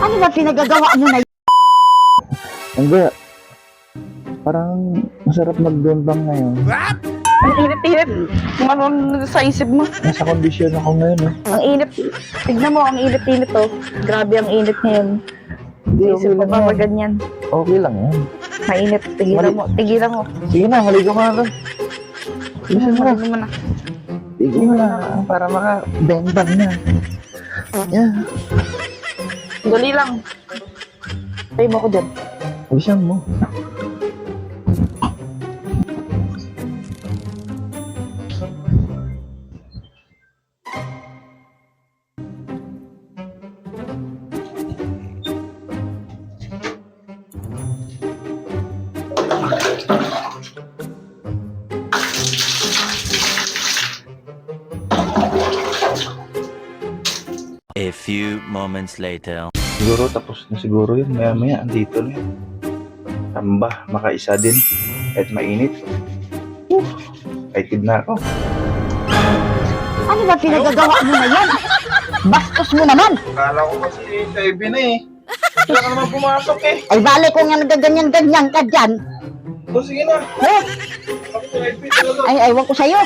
Ano ba pinagagawa mo na yun? Hindi. Parang masarap magbimbang ngayon. Ang init-init. Kung ano sa isip mo. Nasa kondisyon ako ngayon, eh. Ang init. Tignan mo, ang init-init oh. Grabe ang init ngayon. Hindi, Isip okay mo lang pa yan. ba ganyan? Okay lang yan. Mainit. Tigilan mo. Tigilan mo. Sige na, maligo ka na. Bilisan mo na. Tigilan mo na. Tigil mo na para maka-bang-bang na. Yeah. Dali lang. Tayo mo ko dyan. Bilisan mo. A few moments later. Siguro tapos na siguro yun. Maya-maya, andito na yun. Tamba, makaisa din. Kahit mainit. Excited na ako. Ano ba pinagagawa mo na yan? Bastos mo naman. Akala ko kasi sa EB na eh. Wala ka naman pumasok eh. Ay, bale ko nga nagaganyan-ganyan ka dyan. O sige na. Eh, Ako sa EB talaga. ay, aywan ko sa'yo.